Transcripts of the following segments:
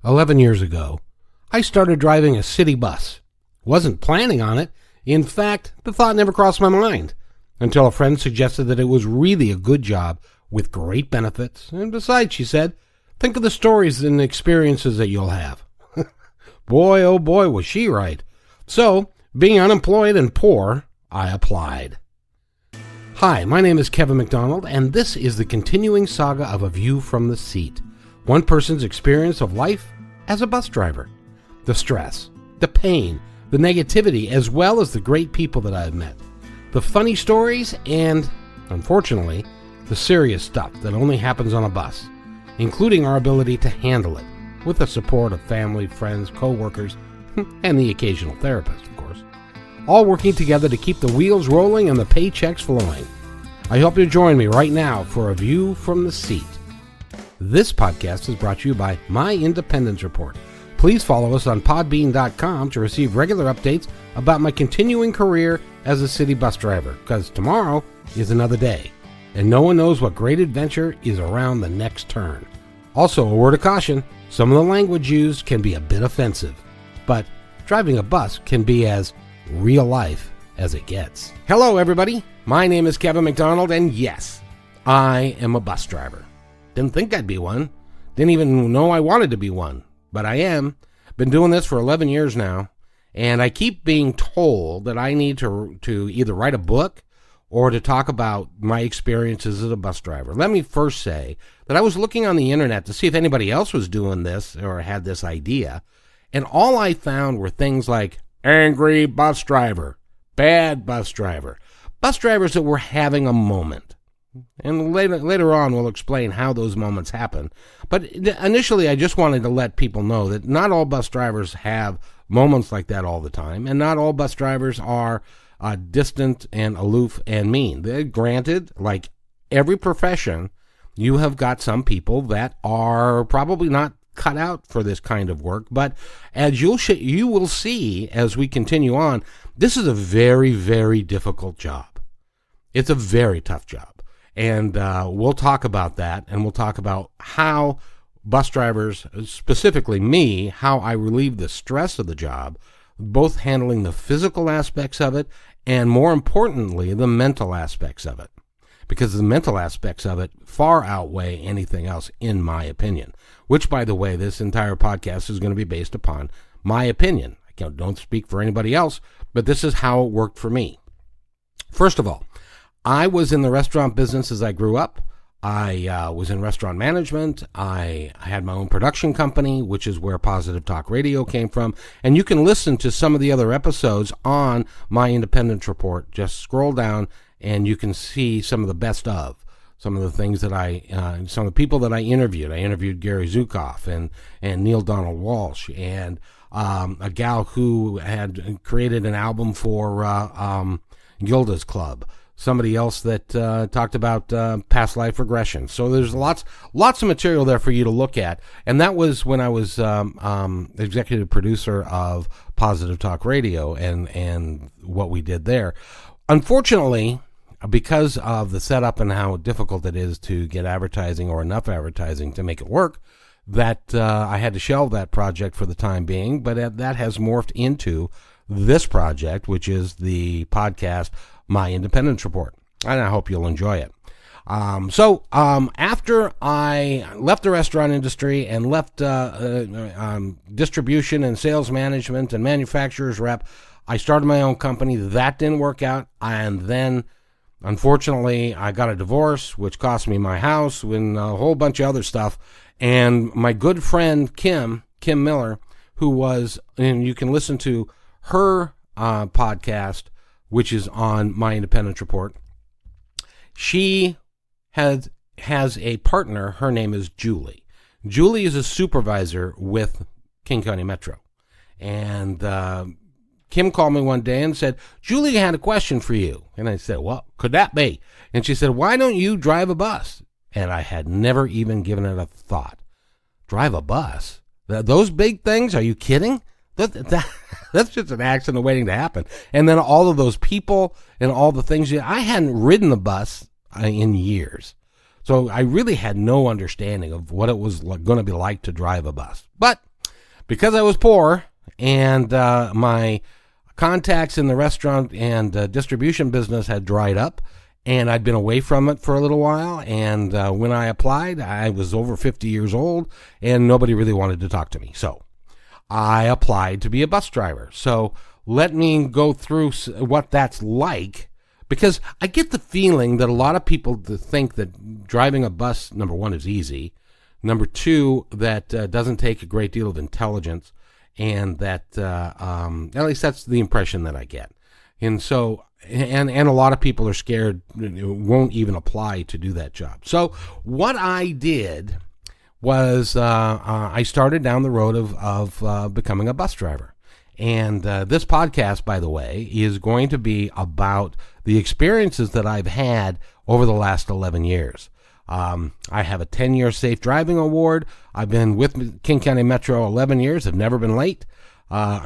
11 years ago, I started driving a city bus. Wasn't planning on it. In fact, the thought never crossed my mind until a friend suggested that it was really a good job with great benefits. And besides, she said, think of the stories and experiences that you'll have. Boy, oh boy, was she right. So, being unemployed and poor, I applied. Hi, my name is Kevin McDonald, and this is the continuing saga of A View from the Seat. One person's experience of life as a bus driver. The stress, the pain, the negativity, as well as the great people that I've met. The funny stories and, unfortunately, the serious stuff that only happens on a bus, including our ability to handle it, with the support of family, friends, co-workers, and the occasional therapist, of course. All working together to keep the wheels rolling and the paychecks flowing. I hope you join me right now for A View from the Seat. This podcast is brought to you by My Independence Report. Please follow us on podbean.com to receive regular updates about my continuing career as a city bus driver, because tomorrow is another day, and no one knows what great adventure is around the next turn. Also, a word of caution, some of the language used can be a bit offensive, but driving a bus can be as real life as it gets. Hello, everybody. My name is Kevin McDonald, and yes, I am a bus driver. Didn't think I'd be one. Didn't even know I wanted to be one. But I am. Been doing this for 11 years now. And I keep being told that I need to either write a book or to talk about my experiences as a bus driver. Let me first say that I was looking on the internet to see if anybody else was doing this or had this idea. And all I found were things like angry bus driver, bad bus driver, bus drivers that were having a moment. And later on, we'll explain how those moments happen. But initially, I just wanted to let people know that not all bus drivers have moments like that all the time, and not all bus drivers are distant and aloof and mean. Granted, like every profession, you have got some people that are probably not cut out for this kind of work. But as you will see as we continue on, this is a very, very difficult job. It's a very tough job. And we'll talk about that, and we'll talk about how bus drivers, specifically me, how I relieve the stress of the job, both handling the physical aspects of it and, more importantly, the mental aspects of it. Because the mental aspects of it far outweigh anything else, in my opinion. Which, by the way, this entire podcast is going to be based upon my opinion. I don't speak for anybody else, but this is how it worked for me. First of all, I was in the restaurant business as I grew up. I was in restaurant management. I had my own production company, which is where Positive Talk Radio came from. And you can listen to some of the other episodes on My Independence Report. Just scroll down and you can see some of the best of, some of the things that some of the people that I interviewed. I interviewed Gary Zukoff and Neil Donald Walsh and a gal who had created an album for Gilda's Club. Somebody else that talked about past life regression. So there's lots of material there for you to look at. And that was when I was executive producer of Positive Talk Radio and what we did there. Unfortunately, because of the setup and how difficult it is to get advertising or enough advertising to make it work, that I had to shelve that project for the time being. But that has morphed into this project, which is the podcast My Independence Report, and I hope you'll enjoy it. So after I left the restaurant industry and left distribution and sales management and manufacturer's rep, I started my own company. That didn't work out, and then unfortunately I got a divorce, which cost me my house and a whole bunch of other stuff. And my good friend Kim Miller, who was, and you can listen to her podcast, which is on My Independence Report. She has a partner. Her name is Julie. Julie is a supervisor with King County Metro. And Kim called me one day and said, Julie had a question for you. And I said, what could that be? And she said, why don't you drive a bus? And I had never even given it a thought. Drive a bus? Those big things? Are you kidding? That's just an accident waiting to happen. And then all of those people and all the things. I hadn't ridden the bus in years. So I really had no understanding of what it was going to be like to drive a bus. But because I was poor and my contacts in the restaurant and distribution business had dried up, and I'd been away from it for a little while, and when I applied, I was over 50 years old, and nobody really wanted to talk to me. So I applied to be a bus driver. So let me go through what that's like, because I get the feeling that a lot of people think that driving a bus, number one, is easy. Number two, that doesn't take a great deal of intelligence, and that at least that's the impression that I get. And so, and a lot of people are scared, won't even apply to do that job. So what I did was I started down the road of becoming a bus driver. And this podcast, by the way, is going to be about the experiences that I've had over the last 11 years. I have a 10-year safe driving award. I've been with King County Metro 11 years. I've never been late,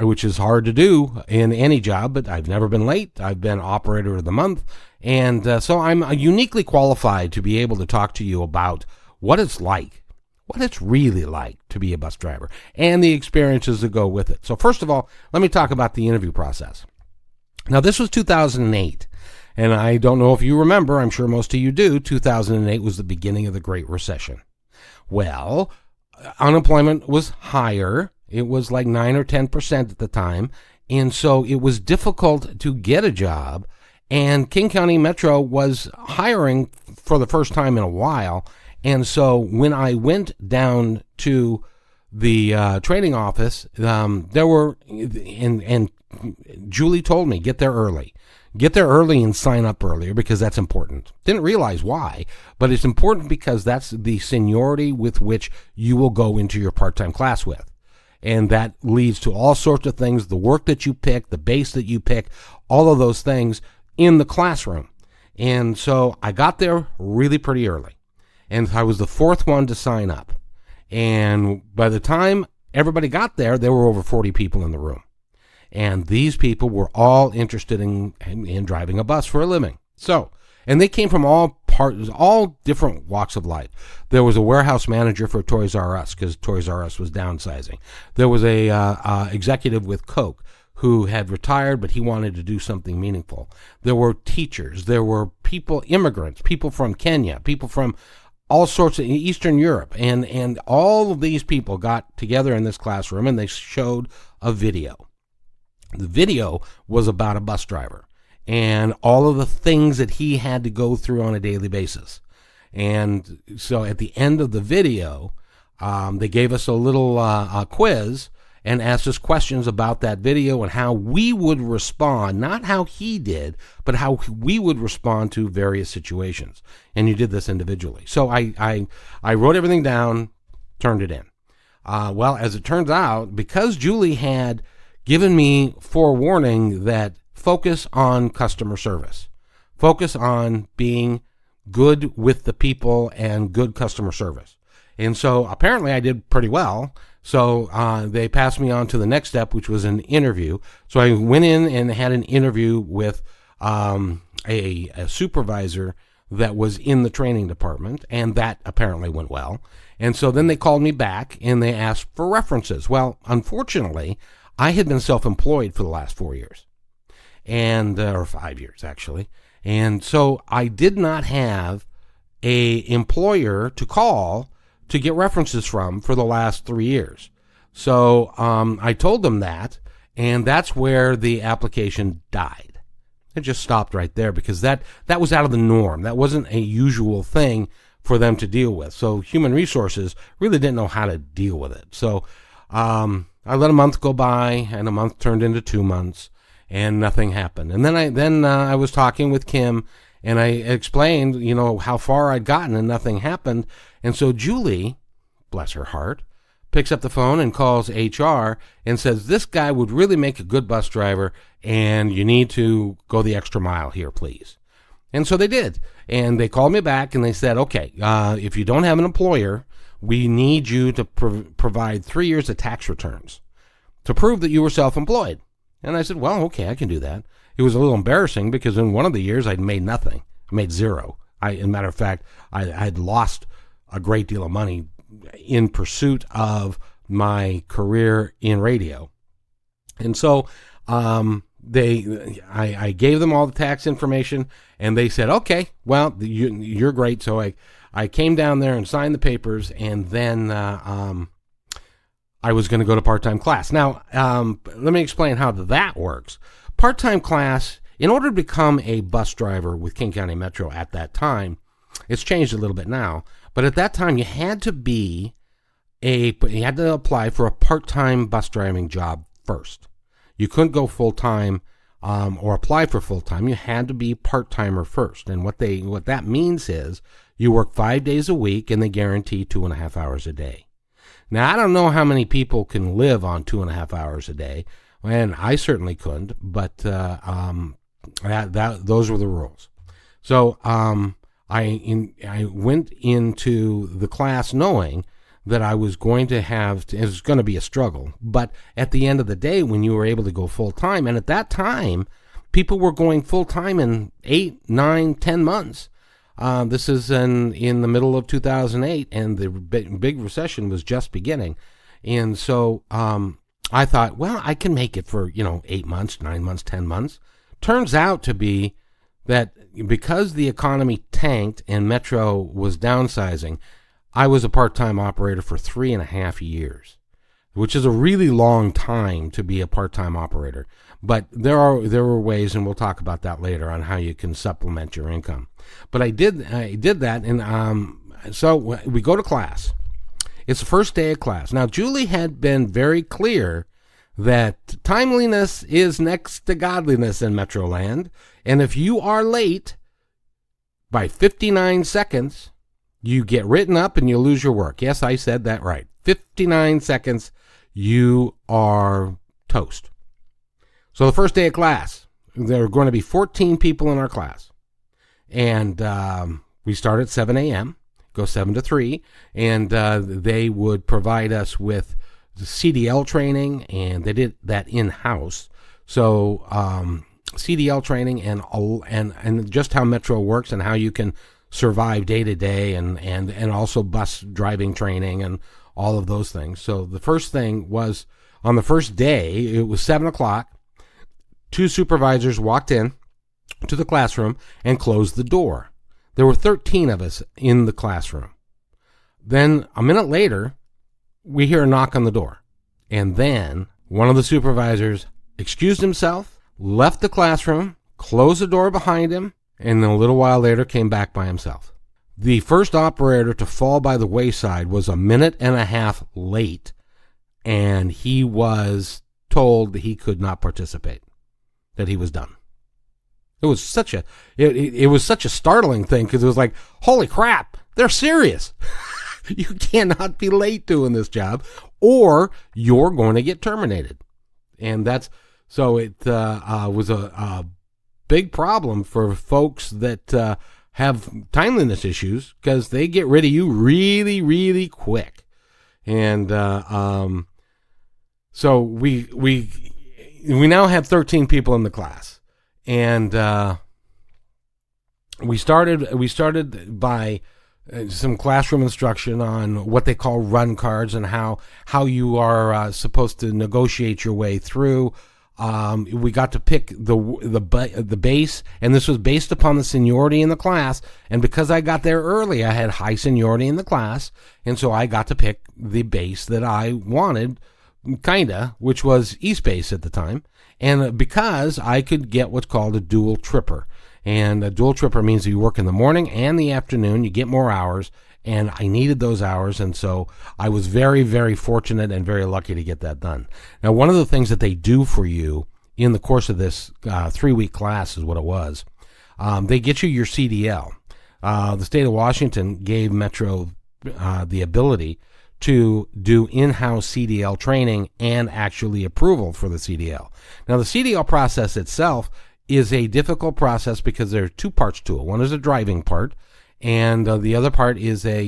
which is hard to do in any job, but I've never been late. I've been operator of the month. And so I'm uniquely qualified to be able to talk to you about what it's like, what it's really like to be a bus driver, and the experiences that go with it. So first of all, let me talk about the interview process. Now, this was 2008. And I don't know if you remember, I'm sure most of you do, 2008 was the beginning of the Great Recession. Well, unemployment was higher. It was like 9 or 10% at the time. And so it was difficult to get a job. And King County Metro was hiring for the first time in a while. And so when I went down to the training office, there were, and Julie told me, get there early. Get there early and sign up earlier, because that's important. Didn't realize why, but it's important because that's the seniority with which you will go into your part-time class with. And that leads to all sorts of things, the work that you pick, the base that you pick, all of those things in the classroom. And so I got there really pretty early, and I was the fourth one to sign up. And by the time everybody got there were over 40 people in the room. And these people were all interested in driving a bus for a living. So, and they came from all different walks of life. There was a warehouse manager for Toys R Us, because Toys R Us was downsizing. There was a executive with Coke who had retired, but he wanted to do something meaningful. There were teachers. There were people, immigrants, people from Kenya, people from all sorts of Eastern Europe. And all of these people got together in this classroom, and they showed a video. The video was about a bus driver and all of the things that he had to go through on a daily basis. And so at the end of the video, they gave us a little quiz and asked us questions about that video and how we would respond, not how he did, but how we would respond to various situations. And you did this individually. So I wrote everything down, turned it in. Well, as it turns out, because Julie had given me forewarning that focus on customer service, focus on being good with the people and good customer service. And so apparently I did pretty well. So they passed me on to the next step, which was an interview. So I went in and had an interview with a supervisor that was in the training department, and that apparently went well. And so then they called me back and they asked for references. Well, unfortunately, I had been self-employed for the last 4 years, and or 5 years actually, and so I did not have a employer to call to get references from for the last 3 years. So I told them that, and that's where the application died. It just stopped right there, because that was out of the norm. That wasn't a usual thing for them to deal with. So human resources really didn't know how to deal with it. So I let a month go by, and a month turned into 2 months, and nothing happened. And then I was talking with Kim, and I explained, how far I'd gotten, and nothing happened. And so Julie, bless her heart, picks up the phone and calls HR and says, this guy would really make a good bus driver, and you need to go the extra mile here, please. And so they did. And they called me back, and they said, okay, if you don't have an employer, we need you to provide 3 years of tax returns to prove that you were self-employed. And I said, well, okay, I can do that. It was a little embarrassing, because in one of the years I'd made nothing. I made zero. As a matter of fact, I'd lost a great deal of money in pursuit of my career in radio. And so I gave them all the tax information, and they said, okay, well, you're great. So I came down there and signed the papers, and then I was going to go to part-time class. Now, let me explain how that works. Part-time class, in order to become a bus driver with King County Metro at that time, it's changed a little bit now, but at that time you had to apply for a part-time bus driving job first. You couldn't go full-time or apply for full-time. You had to be part-timer first. And what that means is you work 5 days a week, and they guarantee 2.5 hours a day. Now, I don't know how many people can live on 2.5 hours a day, and I certainly couldn't, but those were the rules. So I went into the class knowing that I was going to it was going to be a struggle. But at the end of the day, when you were able to go full-time, and at that time, people were going full-time in 8, 9, 10 months. This is in the middle of 2008, and the big recession was just beginning. And so I thought, well, I can make it for 8 months, 9 months, 10 months. Turns out to be that because the economy tanked and Metro was downsizing, I was a part-time operator for 3.5 years, which is a really long time to be a part-time operator. But there were ways, and we'll talk about that later, on how you can supplement your income. But I did that, and so we go to class. It's the first day of class. Now, Julie had been very clear that timeliness is next to godliness in Metroland, and if you are late by 59 seconds, you get written up and you lose your work. Yes, I said that right. 59 seconds, you are toast. So the first day of class, there are going to be 14 people in our class. And we start at 7 a.m., go 7 to 3, and they would provide us with the CDL training, and they did that in-house. So CDL training and just how Metro works and how you can survive day to day, and also bus driving training and all of those things. So the first thing was, on the first day, it was 7 o'clock. 2 supervisors walked in to the classroom and closed the door. There were 13 of us in the classroom. Then a minute later, we hear a knock on the door. And then one of the supervisors excused himself, left the classroom, closed the door behind him, and then a little while later came back by himself. The first operator to fall by the wayside was 1.5 minutes late, and he was told that he could not participate, that he was done. It was such a startling thing, because it was like, holy crap, they're serious. You cannot be late doing this job, or you're going to get terminated. And so it was a big problem for folks that have timeliness issues, because they get rid of you really, really quick. And so we now have 13 people in the class, and we started by some classroom instruction on what they call run cards, and how you are supposed to negotiate your way through. We got to pick the base, and this was based upon the seniority in the class. And because I got there early, I had high seniority in the class, and so I got to pick the base that I wanted, which was East Base at the time. And because I could get what's called a dual tripper. And a dual tripper means that you work in the morning and the afternoon, you get more hours, and I needed those hours, and so I was very, very fortunate and very lucky to get that done. Now, one of the things that they do for you in the course of this 3-week class is what it was. They get you your CDL. The state of Washington gave Metro the ability to do in-house CDL training and actually approval for the CDL. Now, the CDL process itself is a difficult process because there are 2 parts to it. One is a driving part, and the other part is a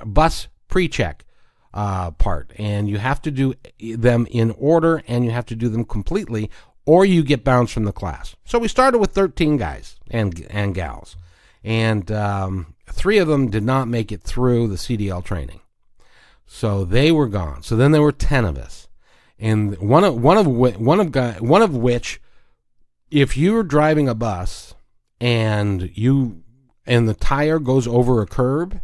bus pre-check part, and you have to do them in order, and you have to do them completely, or you get bounced from the class. So we started with 13 guys and gals, and 3 of them did not make it through the CDL training. So they were gone. So then there were 10 of us, and one of which, if you're driving a bus and the tire goes over a curb,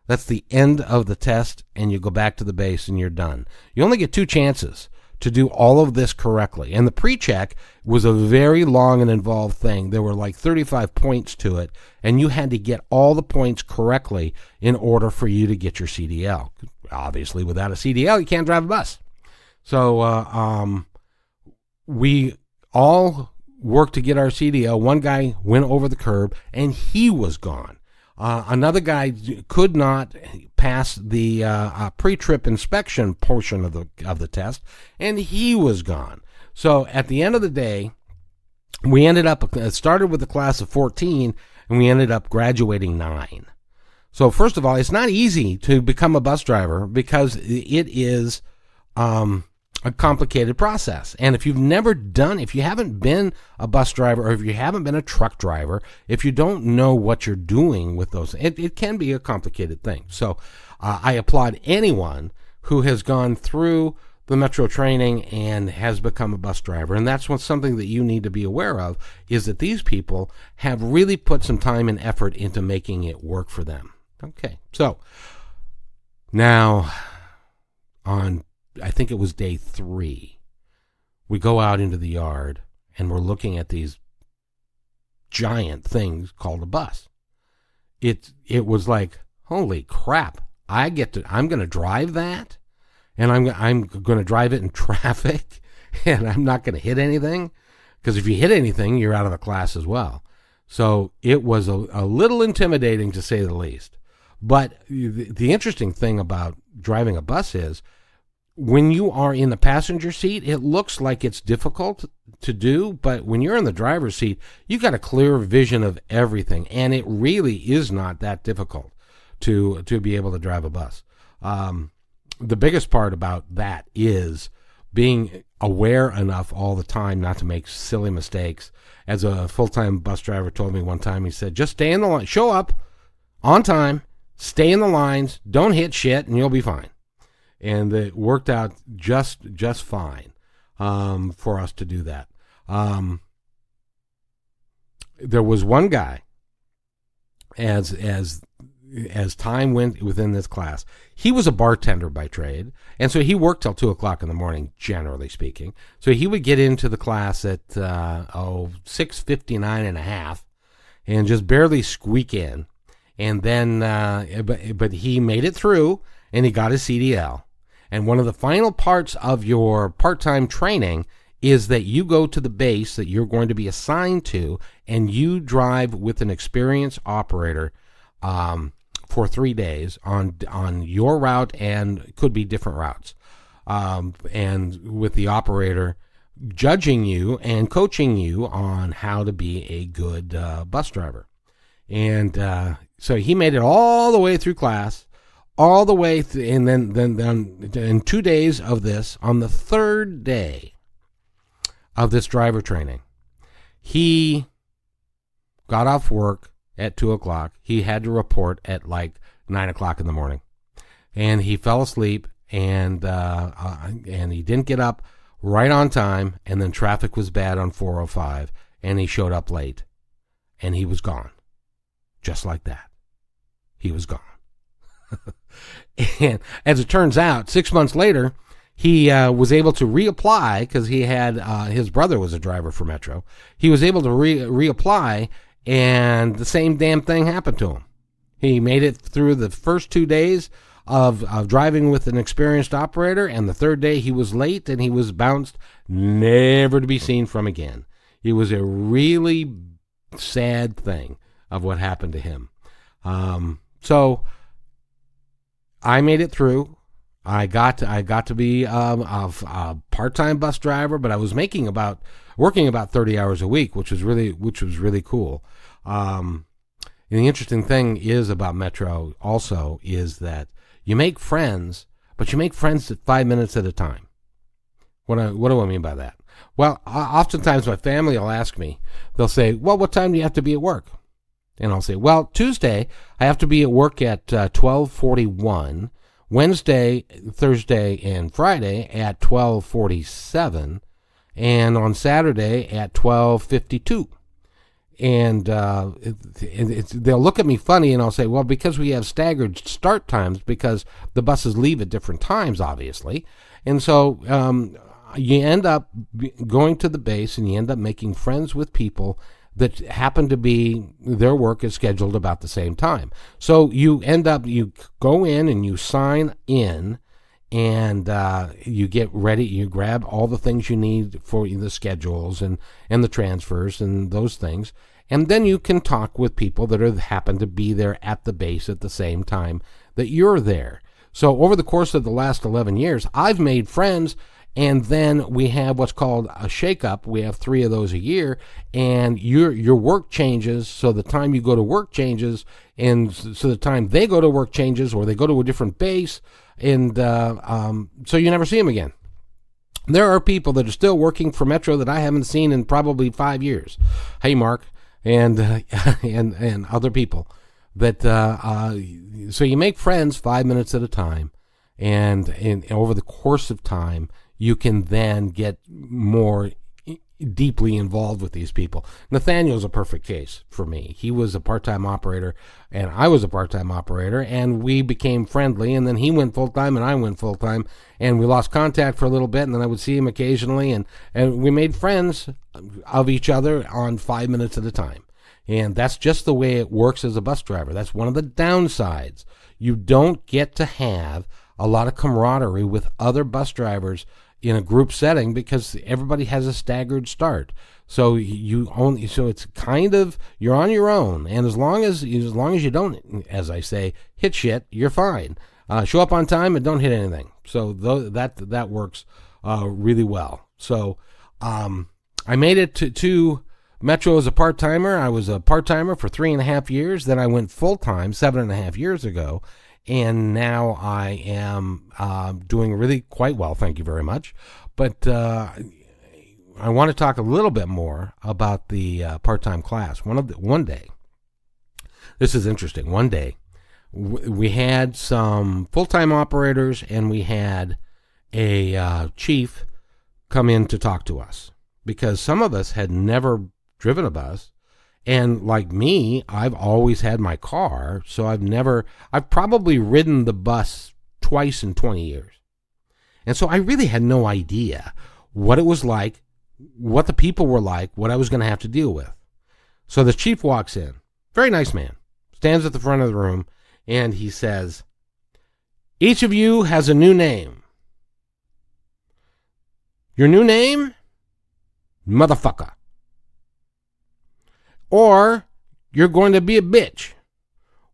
that's the end of the test, and you go back to the base and you're done. You only get 2 chances to do all of this correctly. And the pre-check was a very long and involved thing. There were like 35 points to it, and you had to get all the points correctly in order for you to get your CDL. Obviously, without a CDL, you can't drive a bus. So we all worked to get our CDL. One guy went over the curb, and he was gone. Another guy could not pass the pre-trip inspection portion of the test, and he was gone. So at the end of the day, we ended up started with a class of 14, and we ended up graduating 9. So first of all, it's not easy to become a bus driver because it is a complicated process. And if you haven't been a bus driver, or if you haven't been a truck driver, if you don't know what you're doing with those, it can be a complicated thing. So I applaud anyone who has gone through the Metro training and has become a bus driver. And that's something that you need to be aware of, is that these people have really put some time and effort into making it work for them. Okay, so now I think it was day 3, we go out into the yard and we're looking at these giant things called a bus. It was like, holy crap, I'm going to drive that, and I'm going to drive it in traffic, and I'm not going to hit anything, because if you hit anything, you're out of the class as well. So it was a little intimidating, to say the least. But the interesting thing about driving a bus is, when you are in the passenger seat, it looks like it's difficult to do, but when you're in the driver's seat, you got a clear vision of everything, and it really is not that difficult to be able to drive a bus. The biggest part about that is being aware enough all the time not to make silly mistakes. As a full-time bus driver told me one time, he said, just stay in the line, show up on time, stay in the lines, don't hit shit, and you'll be fine. And it worked out just fine for us to do that. There was one guy, as time went within this class, he was a bartender by trade, and so he worked till 2 o'clock in the morning, generally speaking. So he would get into the class at 6:59 and a half, and just barely squeak in. And then, but he made it through, and he got his CDL. And one of the final parts of your part-time training is that you go to the base that you're going to be assigned to, and you drive with an experienced operator for 3 days on your route, and could be different routes. And with the operator judging you and coaching you on how to be a good bus driver. And so he made it all the way through class. All the way through, and then in 2 days of this, on the 3rd day of this driver training, he got off work at 2 o'clock. He had to report at like 9 o'clock in the morning, and he fell asleep, and he didn't get up right on time, and then traffic was bad on 405, and he showed up late, and he was gone, just like that. He was gone. And as it turns out, 6 months later, he was able to reapply, because he had his brother was a driver for Metro. He was able to reapply, and the same damn thing happened to him. He made it through the first 2 days of driving with an experienced operator, and the 3rd day he was late, and he was bounced, never to be seen from again. It was a really sad thing of what happened to him. So I made it through. I got to be a part-time bus driver, but I was working about 30 hours a week, which was really cool. And the interesting thing is about Metro also is that you make friends, but you make friends at 5 minutes at a time. What do I mean by that? Well, oftentimes my family will ask me, they'll say, well, what time do you have to be at work? And I'll say, well, Tuesday, I have to be at work at 12:41. Wednesday, Thursday, and Friday at 12:47. And on Saturday at 12:52. And they'll look at me funny, and I'll say, well, because we have staggered start times, because the buses leave at different times, obviously. And so you end up going to the base, and you end up making friends with people that happen to be, their work is scheduled about the same time. So you go in and you sign in, and you get ready, you grab all the things you need for the schedules and the transfers and those things. And then you can talk with people that happen to be there at the base at the same time that you're there. So over the course of the last 11 years, I've made friends. And then we have what's called a shake-up. We have 3 of those a year, and your work changes, so the time you go to work changes, and so the time they go to work changes, or they go to a different base, and so you never see them again. There are people that are still working for Metro that I haven't seen in probably 5 years. Hey, Mark, and other people. That so you make friends 5 minutes at a time, and over the course of time, you can then get more deeply involved with these people. Nathaniel's a perfect case for me. He was a part-time operator, and I was a part-time operator, and we became friendly, and then he went full-time, and I went full-time, and we lost contact for a little bit, and then I would see him occasionally, and we made friends of each other on 5 minutes at a time. And that's just the way it works as a bus driver. That's one of the downsides. You don't get to have a lot of camaraderie with other bus drivers in a group setting, because everybody has a staggered start. So it's kind of, you're on your own, and as long as you don't, as I say, hit shit, you're fine. Show up on time and don't hit anything. So that works really well. So I made it to Metro as a part-timer. I was a part-timer for 3.5 years. Then I went full-time 7.5 years ago. And now I am doing really quite well, thank you very much. But I want to talk a little bit more about the part-time class. One day, this is interesting. One day, we had some full-time operators, and we had a chief come in to talk to us, because some of us had never driven a bus. And like me, I've always had my car, so I've probably ridden the bus twice in 20 years. And so I really had no idea what it was like, what the people were like, what I was going to have to deal with. So the chief walks in, very nice man, stands at the front of the room, and he says, each of you has a new name. Your new name? Motherfucker. Or you're going to be a bitch,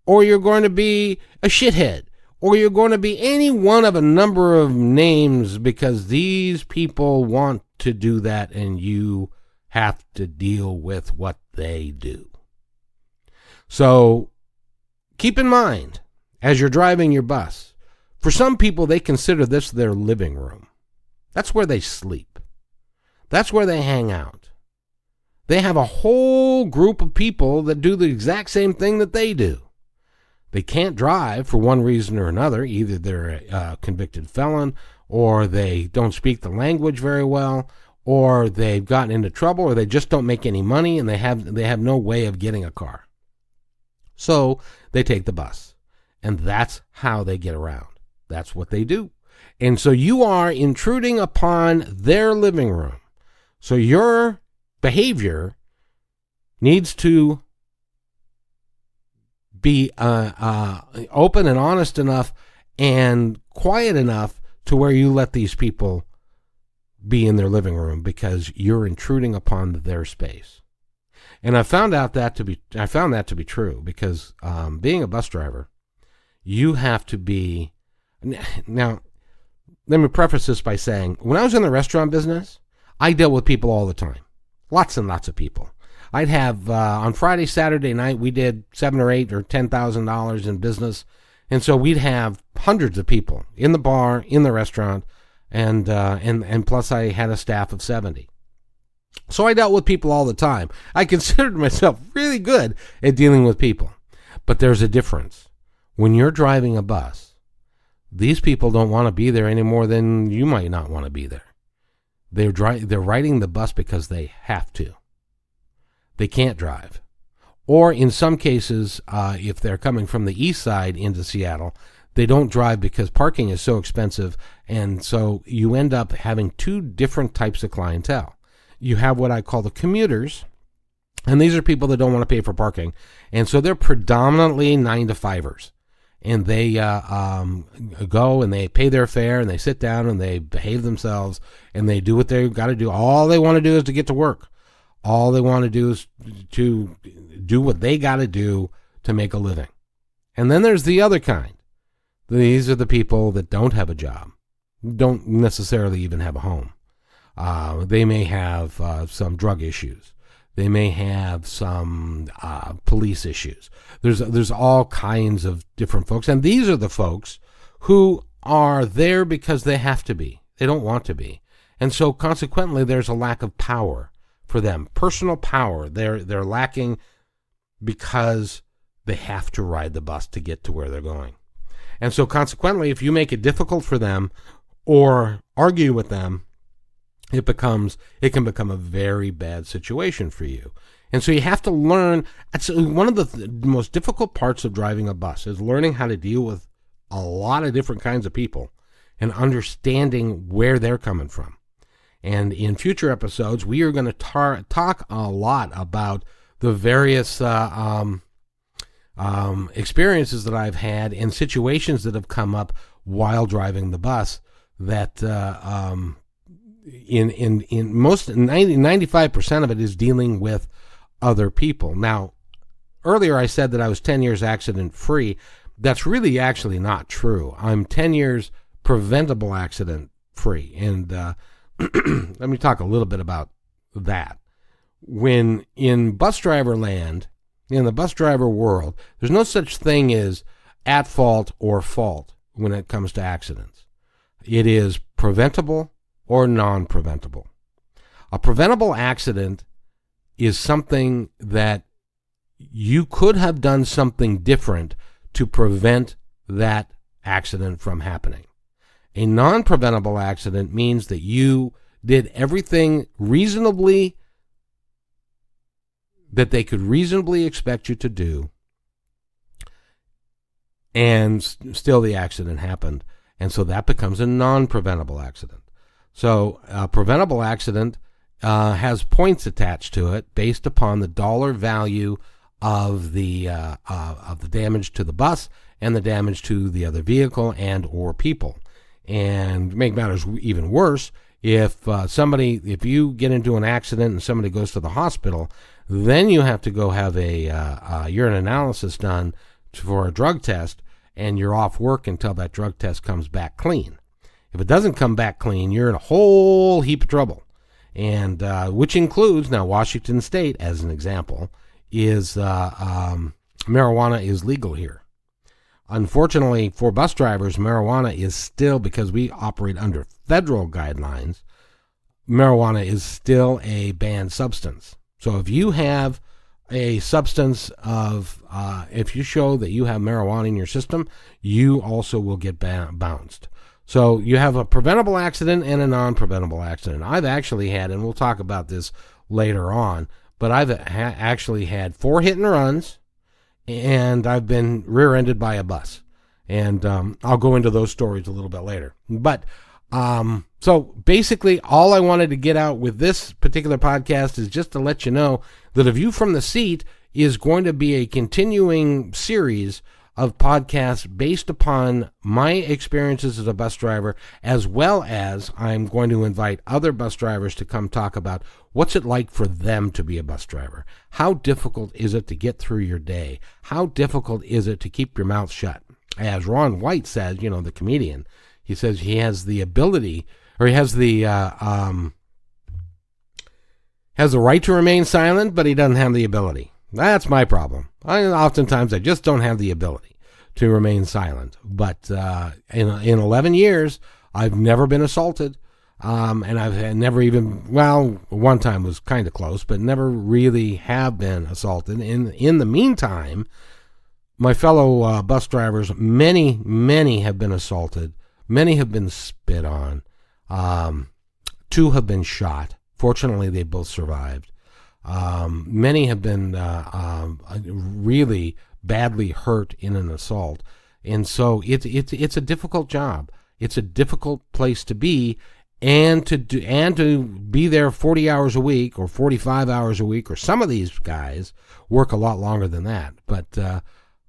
or you're going to be a shithead, or you're going to be any one of a number of names, because these people want to do that, and you have to deal with what they do. So keep in mind, as you're driving your bus, for some people, they consider this their living room. That's where they sleep. That's where they hang out. They have a whole group of people that do the exact same thing that they do. They can't drive for one reason or another. Either they're a convicted felon, or they don't speak the language very well, or they've gotten into trouble, or they just don't make any money, and they have no way of getting a car. So they take the bus, and that's how they get around. That's what they do. And so you are intruding upon their living room. So your behavior needs to be open and honest enough and quiet enough to where you let these people be in their living room, because you're intruding upon their space. And I found that to be true, because being a bus driver, you have to be. Now, let me preface this by saying, when I was in the restaurant business, I dealt with people all the time. Lots and lots of people. I'd have, on Friday, Saturday night, we did $7,000 or $8,000 or $10,000 in business. And so we'd have hundreds of people in the bar, in the restaurant, and plus I had a staff of 70. So I dealt with people all the time. I considered myself really good at dealing with people. But there's a difference. When you're driving a bus, these people don't want to be there any more than you might not want to be there. They're riding the bus because they have to. They can't drive. Or in some cases, if they're coming from the east side into Seattle, they don't drive because parking is so expensive. And so you end up having two different types of clientele. You have what I call the commuters, and these are people that don't want to pay for parking. And so they're predominantly 9-to-5ers. And they go and they pay their fare and they sit down and they behave themselves and they do what they've got to do. All they want to do is to get to work. All they want to do is to do what they got to do to make a living. And then there's the other kind. These are the people that don't have a job, don't necessarily even have a home. They may have some drug issues. They may have some police issues. There's all kinds of different folks. And these are the folks who are there because they have to be. They don't want to be. And so consequently, there's a lack of power for them. Personal power. They're lacking because they have to ride the bus to get to where they're going. And so consequently, if you make it difficult for them or argue with them, it can become a very bad situation for you. And so you have to learn. It's one of the most difficult parts of driving a bus is learning how to deal with a lot of different kinds of people and understanding where they're coming from. And in future episodes, we are going to talk a lot about the various experiences that I've had and situations that have come up while driving the bus that in most 95% of it is dealing with other people. Now, earlier I said that I was 10 years accident free. That's really actually not true. I'm 10 years preventable accident free. And let me talk a little bit about that. When in bus driver land, in the bus driver world, there's no such thing as at fault or fault when it comes to accidents. It is preventable or non-preventable. A preventable accident is something that you could have done something different to prevent that accident from happening. A non-preventable accident means that you did everything reasonably that they could reasonably expect you to do, and still the accident happened. And so that becomes a non-preventable accident. So a preventable accident has points attached to it based upon the dollar value of the damage to the bus and the damage to the other vehicle and or people. And to make matters even worse, if you get into an accident and somebody goes to the hospital, then you have to go have a urine analysis done for a drug test, and you're off work until that drug test comes back clean. If it doesn't come back clean, you're in a whole heap of trouble. And which includes, now Washington State, as an example, is marijuana is legal here. Unfortunately for bus drivers, marijuana is still, because we operate under federal guidelines, marijuana is still a banned substance. So if you have a substance if you show that you have marijuana in your system, you also will get bounced. So you have a preventable accident and a non-preventable accident. I've actually had, and we'll talk about this later on, but I've actually had 4 hit and runs, and I've been rear-ended by a bus. And I'll go into those stories a little bit later. But so basically all I wanted to get out with this particular podcast is just to let you know that A View from the Seat is going to be a continuing series of podcasts based upon my experiences as a bus driver, as well as I'm going to invite other bus drivers to come talk about what's it like for them to be a bus driver. How difficult is it to get through your day? How difficult is it to keep your mouth shut? As Ron White says, the comedian, he says he has the ability, or he has the right to remain silent, but he doesn't have the ability. That's my problem. Oftentimes I just don't have the ability to remain silent. But in 11 years, I've never been assaulted. And I've never even, well, one time was kind of close, but never really have been assaulted. In the meantime, my fellow bus drivers, many have been assaulted. Many have been spit on. 2 have been shot. Fortunately, they both survived. Many have been really badly hurt in an assault. And so it's a difficult job. It's a difficult place to be, and to be there 40 hours a week or 45 hours a week, or some of these guys work a lot longer than that. But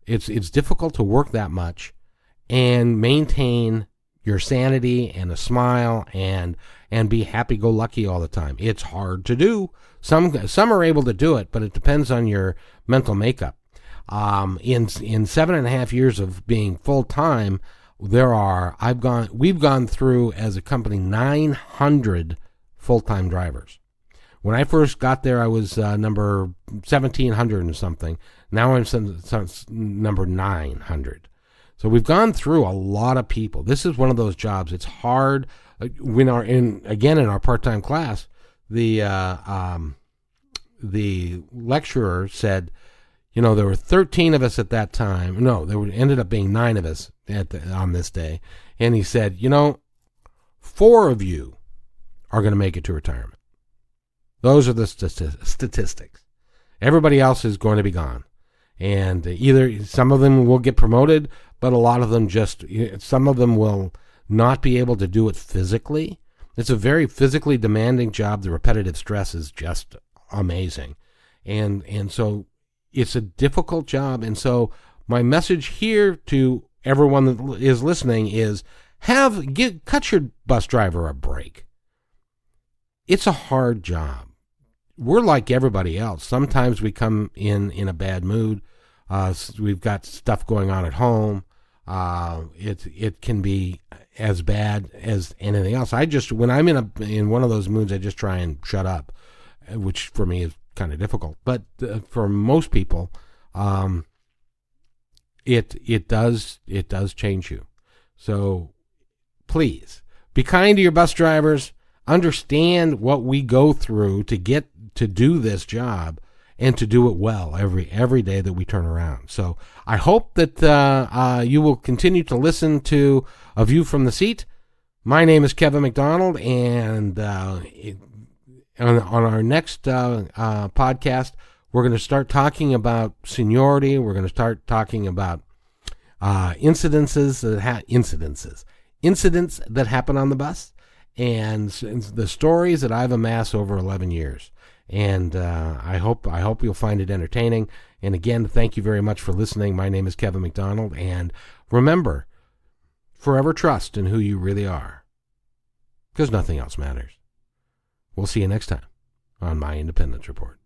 it's difficult to work that much and maintain your sanity and a smile and be happy-go-lucky all the time. It's hard to do. Some are able to do it, but it depends on your mental makeup. In 7.5 years of being full-time, we've gone through as a company 900 full-time drivers. When I first got there, I was number 1,700 and something. Now I'm number 900. So we've gone through a lot of people. This is one of those jobs. It's hard. In our part-time class, the lecturer said, there were 13 of us at that time. No, ended up being 9 of us on this day. And he said, 4 of you are going to make it to retirement. Those are the statistics. Everybody else is going to be gone. And either some of them will get promoted, but a lot of them some of them will not be able to do it physically. It's a very physically demanding job. The repetitive stress is just amazing. And so it's a difficult job. And so my message here to everyone that is listening is cut your bus driver a break. It's a hard job. We're like everybody else. Sometimes we come in a bad mood. We've got stuff going on at home. It can be as bad as anything else. When I'm in one of those moods, I just try and shut up, which for me is kind of difficult. But for most people, it does change you. So please be kind to your bus drivers. Understand what we go through to get to do this job and to do it well every day that we turn around. So I hope that you will continue to listen to A View from the Seat. My name is Kevin McDonald, and on our next podcast, we're going to start talking about seniority. We're going to start talking about incidents that happen on the bus, and the stories that I've amassed over 11 years. And I hope you'll find it entertaining. And again, thank you very much for listening. My name is Kevin McDonald, and remember, forever trust in who you really are, because nothing else matters. We'll see you next time on My Independence Report.